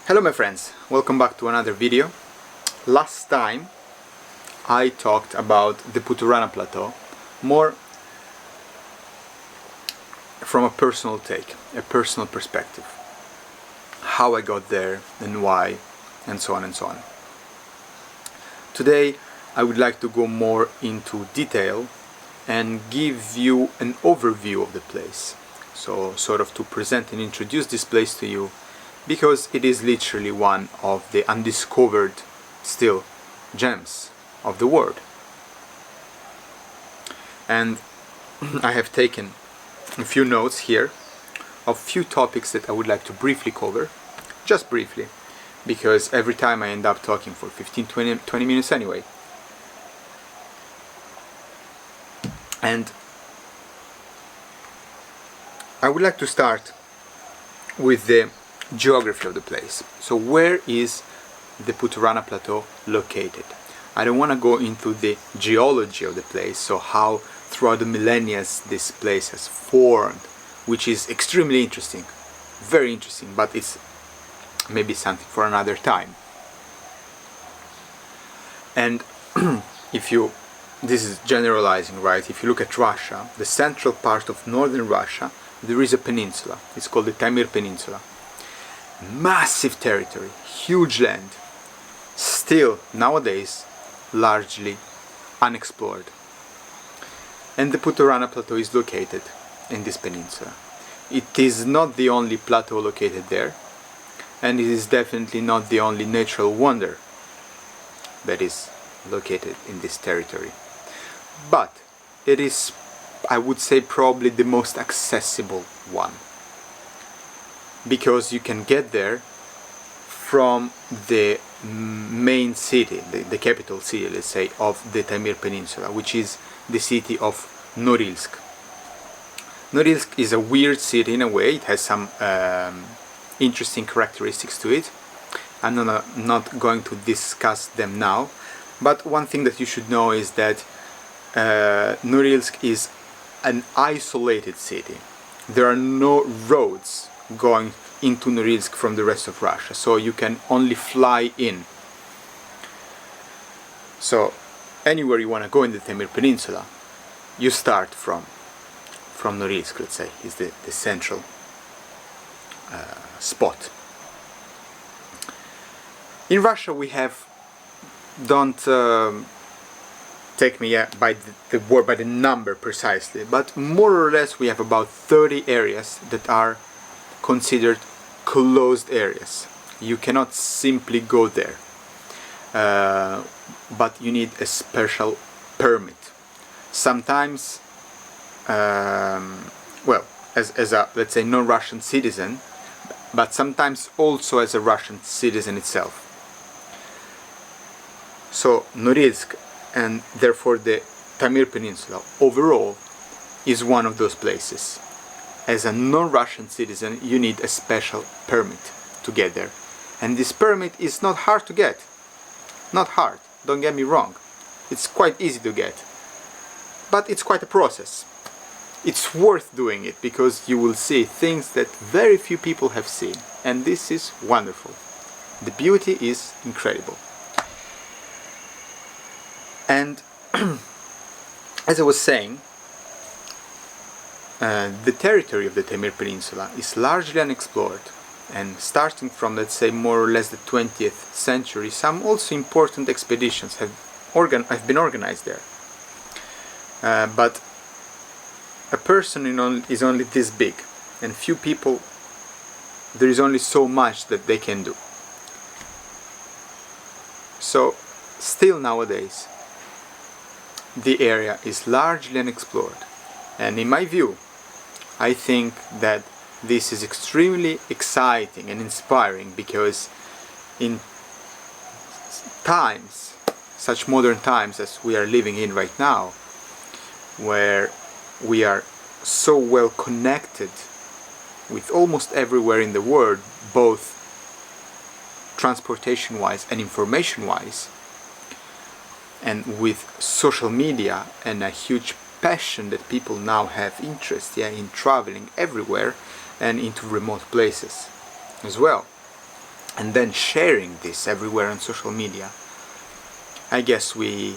Hello my friends, welcome back to another video. Last time I talked about the Putorana Plateau more from a personal take, a personal perspective. How I got there and why, and so on and so on. Today I would like to go more into detail and give you an overview of the place. So sort of to present and introduce this place to you, because it is literally one of the undiscovered still gems of the world. And I have taken a few notes here of few topics that I would like to briefly cover, just briefly, because every time I end up talking for 15-20 minutes anyway. And I would like to start with the geography of the place. So where is the Putorana Plateau located? I don't want to go into the geology of the place, so how throughout the millennia this place has formed, which is extremely interesting, very interesting, but it's maybe something for another time. And this is generalizing, right? If you look at Russia, the central part of northern Russia, there is a peninsula. It's called the Taimyr Peninsula. Massive territory, huge land, still nowadays largely unexplored. And the Putorana Plateau is located in this peninsula. It is not the only plateau located there, and it is definitely not the only natural wonder that is located in this territory. But it is, I would say, probably the most accessible one, because you can get there from the main city, the capital city, let's say, of the Taimyr Peninsula, which is the city of Norilsk. Norilsk is a weird city in a way. It has some interesting characteristics to it. I'm not going to discuss them now, but one thing that you should know is that Norilsk is an isolated city. There are no roads going into Norilsk from the rest of Russia, so you can only fly in. So anywhere you want to go in the Taimyr Peninsula, you start from Norilsk, let's say, is the central spot. In Russia we have, don't take me by the word, by the number precisely, but more or less we have about 30 areas that are considered closed areas. You cannot simply go there, but you need a special permit. Sometimes, well, as a, let's say, non-Russian citizen, but sometimes also as a Russian citizen itself. So Norilsk, and therefore the Taimyr Peninsula overall, is one of those places. As a non-Russian citizen, you need a special permit to get there. And this permit is not hard to get. Not hard, don't get me wrong. It's quite easy to get. But it's quite a process. It's worth doing it, because you will see things that very few people have seen. And this is wonderful. The beauty is incredible. And as I was saying, the territory of the Taimyr Peninsula is largely unexplored, and starting from, let's say, more or less the 20th century, some also important expeditions have been organized there. But a person is only this big, and few people, there is only so much that they can do. So still nowadays the area is largely unexplored, and in my view I think that this is extremely exciting and inspiring, because in times, such modern times as we are living in right now, where we are so well connected with almost everywhere in the world, both transportation wise and information wise, and with social media and a huge passion that people now have interest in traveling everywhere and into remote places as well. and then sharing this everywhere on social media, I guess we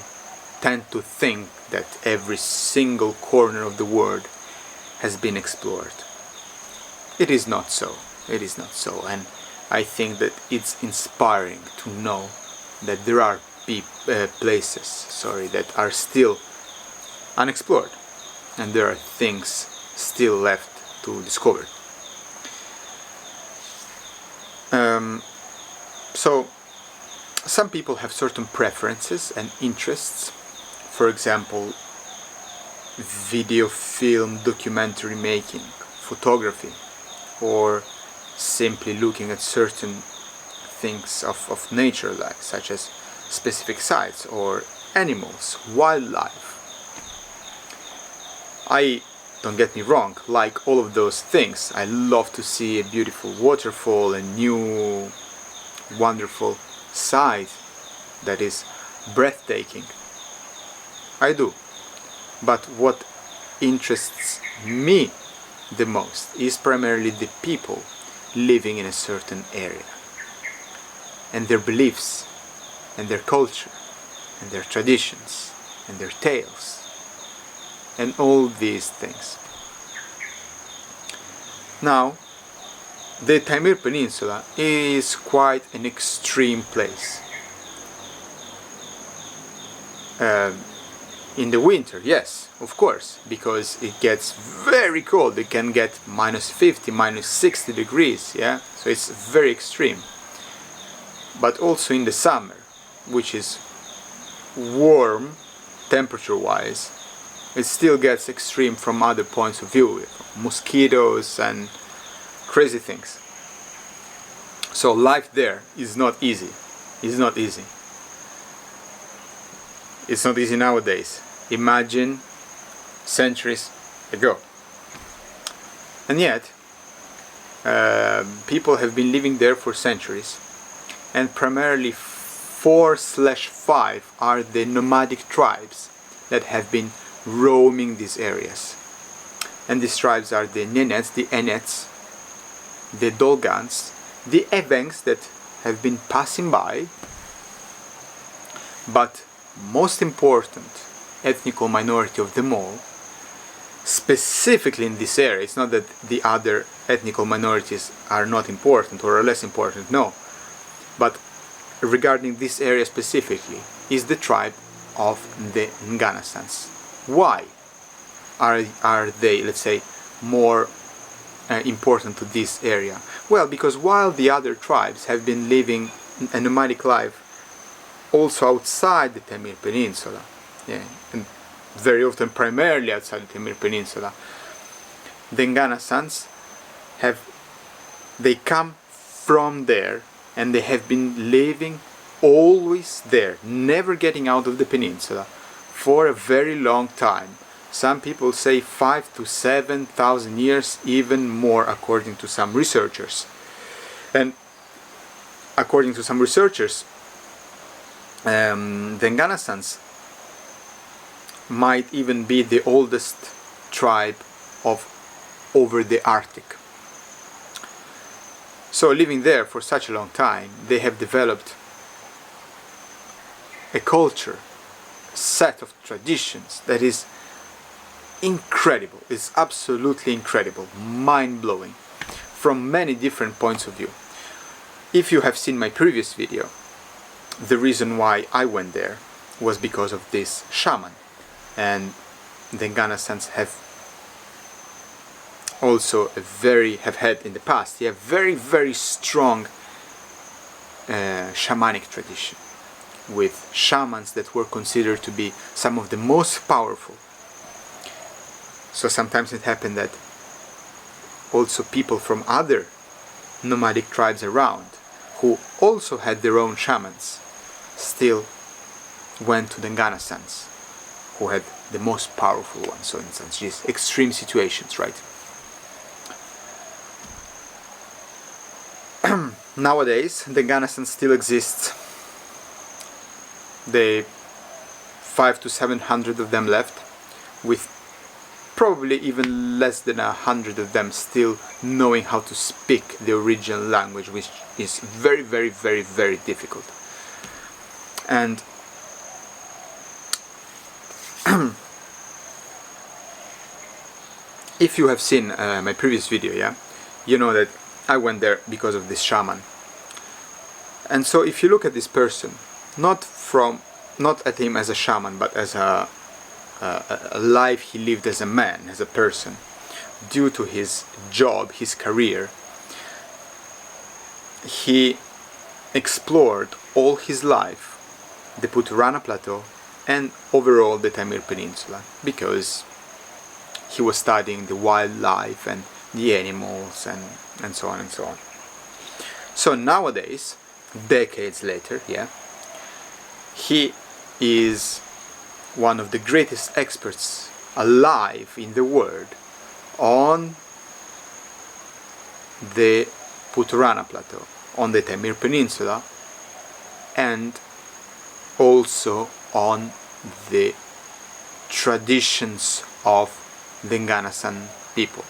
tend to think that every single corner of the world has been explored. It is not so. It is not so. And I think that it's inspiring to know that there are places that are still unexplored, and there are things still left to discover. So some people have certain preferences and interests. For example, video, film, documentary making, photography, or simply looking at certain things of nature, like such as specific sites or animals, wildlife. Don't get me wrong, like all of those things, I love to see a beautiful waterfall, a new wonderful sight that is breathtaking. I do. But what interests me the most is primarily the people living in a certain area, and their beliefs, and their culture, and their traditions, and their tales, and all these things. Now, the Taimyr Peninsula is quite an extreme place. In the winter, yes, of course, because it gets very cold. It can get -50, -60 degrees, yeah? So it's very extreme. But also in the summer, which is warm temperature-wise, it still gets extreme from other points of view, mosquitoes and crazy things. So life there is not easy. It's not easy. It's not easy nowadays. Imagine centuries ago. And yet, people have been living there for centuries, and primarily 4/5 are the nomadic tribes that have been roaming these areas. And these tribes are the Nenets, the Enets, the Dolgans, the Evenks that have been passing by, but most important ethnical minority of them all, specifically in this area. It's not that the other ethnical minorities are not important or are less important, no, but regarding this area specifically, is the tribe of the Ganasans. Why are they, let's say, more important to this area? Well, because while the other tribes have been living a nomadic life also outside the Taimyr Peninsula, yeah, and very often primarily outside the Taimyr Peninsula, the Ganasans they come from there, and they have been living always there, never getting out of the peninsula for a very long time. Some people say 5,000 to 7,000 years, even more, according to some researchers. And according to some researchers, the Ganasans might even be the oldest tribe over the Arctic. So living there for such a long time, they have developed a culture, a set of traditions that is incredible. It's absolutely incredible, mind-blowing, from many different points of view. If you have seen my previous video, the reason why I went there was because of this shaman, and the Ganasans have also have had in the past, they have very, very strong shamanic tradition, with shamans that were considered to be some of the most powerful. So sometimes it happened that also people from other nomadic tribes around, who also had their own shamans, still went to the Ganasans, who had the most powerful ones. So in such extreme situations, right? Nowadays, the Ganasans still exist. The 500 to 700 of them left, with probably even less than 100 of them still knowing how to speak the original language, which is very, very, very, very difficult. And if you have seen my previous video, yeah, you know that I went there because of this shaman. And so if you look at this person, not at him as a shaman, but as a life he lived as a man, as a person, due to his job, his career, he explored all his life the Putorana Plateau and overall the Taimyr Peninsula, because he was studying the wildlife and the animals and so on and so on. So nowadays, decades later, yeah, he is one of the greatest experts alive in the world on the Putorana Plateau, on the Taimyr Peninsula, and also on the traditions of the Ganasan people.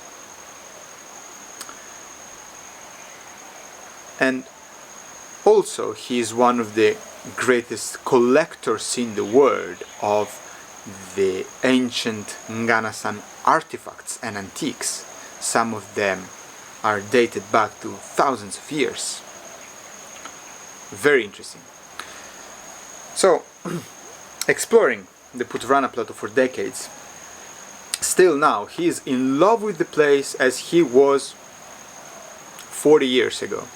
And also he is one of the greatest collectors in the world of the ancient Ganasan artifacts and antiques. Some of them are dated back to thousands of years. Very interesting. So, exploring the Putorana Plateau for decades, still now he is in love with the place as he was 40 years ago.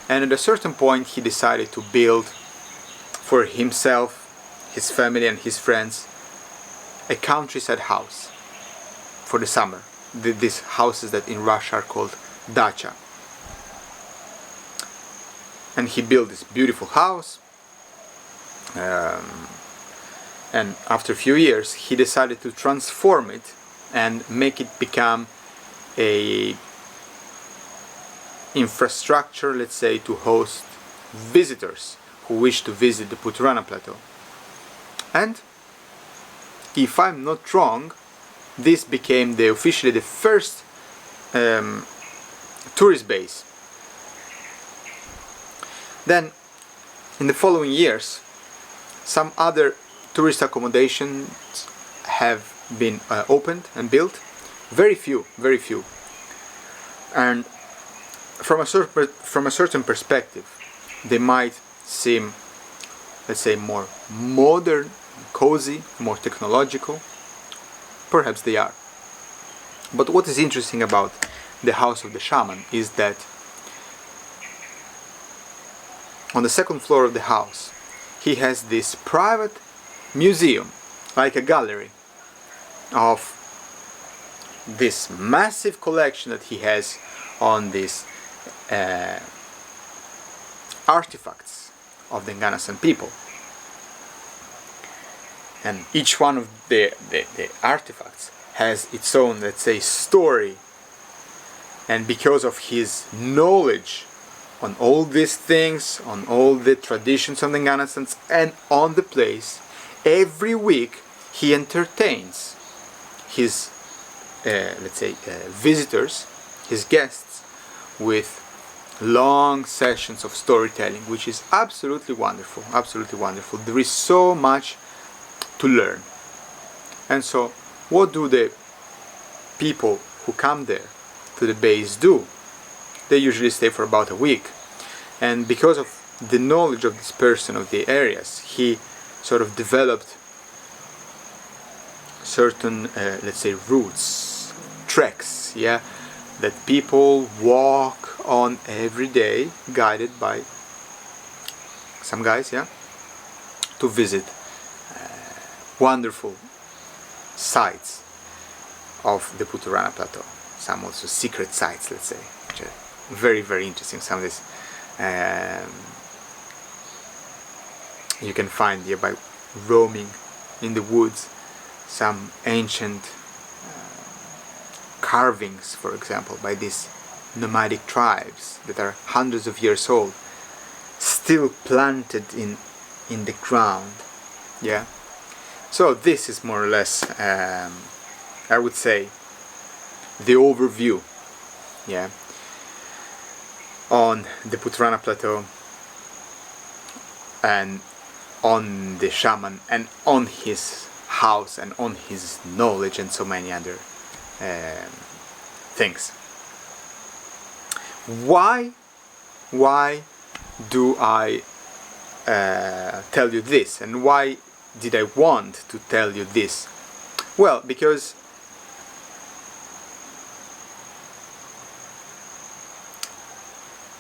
And at a certain point he decided to build for himself, his family and his friends a countryside house for the summer. These houses that in Russia are called dacha. And he built this beautiful house, and after a few years he decided to transform it and make it become a infrastructure, let's say, to host visitors who wish to visit the Putorana Plateau. And if I'm not wrong, this became officially the first tourist base. Then in the following years some other tourist accommodations have been opened and built. Very few. And from a certain perspective they might seem, let's say, more modern, cozy, more technological. Perhaps they are. But what is interesting about the house of the shaman is that on the second floor of the house he has this private museum, like a gallery, of this massive collection that he has on these artifacts of the Ganasan people. And each one of the artifacts has its own, let's say, story. And because of his knowledge on all these things, on all the traditions of the Ganasans and on the place, every week he entertains his, let's say, visitors, his guests, with long sessions of storytelling, which is absolutely wonderful, absolutely wonderful. There is so much to learn. And so what do the people who come there to the base do? They usually stay for about a week, and because of the knowledge of this person of the areas, he sort of developed certain let's say routes, treks, yeah, that people walk on every day, guided by some guys, yeah, to visit wonderful sites of the Putorana Plateau. Some also secret sites, let's say, which are very, very interesting. Some of this you can find here by roaming in the woods. Some ancient carvings, for example, by these nomadic tribes that are hundreds of years old, still planted in the ground. Yeah. So this is more or less I would say, the overview, yeah, on the Putorana Plateau and on the shaman and on his house and on his knowledge and so many other things. Why do I tell you this, and why did I want to tell you this? Well, because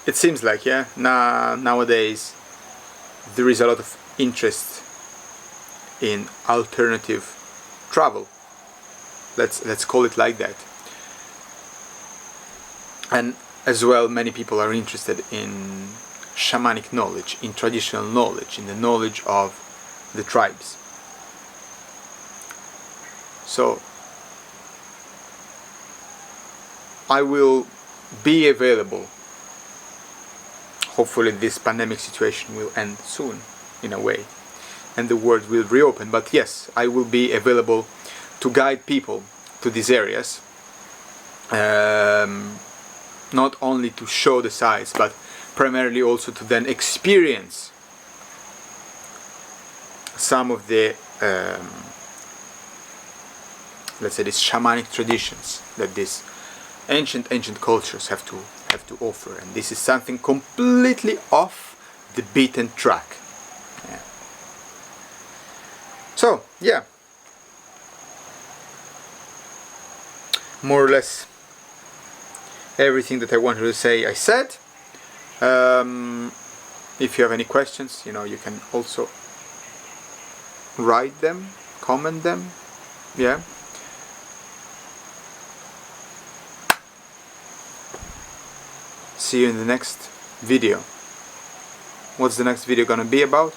it seems like, yeah, nowadays there is a lot of interest in alternative travel. Let's call it like that. And as well, many people are interested in shamanic knowledge, in traditional knowledge, in the knowledge of the tribes. So I will be available. Hopefully this pandemic situation will end soon, in a way, and the world will reopen. But yes, I will be available to guide people to these areas, not only to show the sights, but primarily also to then experience some of the let's say, these shamanic traditions that these ancient cultures have to offer. And this is something completely off the beaten track. Yeah. So yeah, more or less everything that I wanted to say I said. If you have any questions, you know, you can also write them, comment them. Yeah. See you in the next video. What's the next video gonna be about?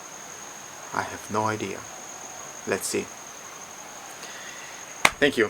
I have no idea. Let's see. Thank you.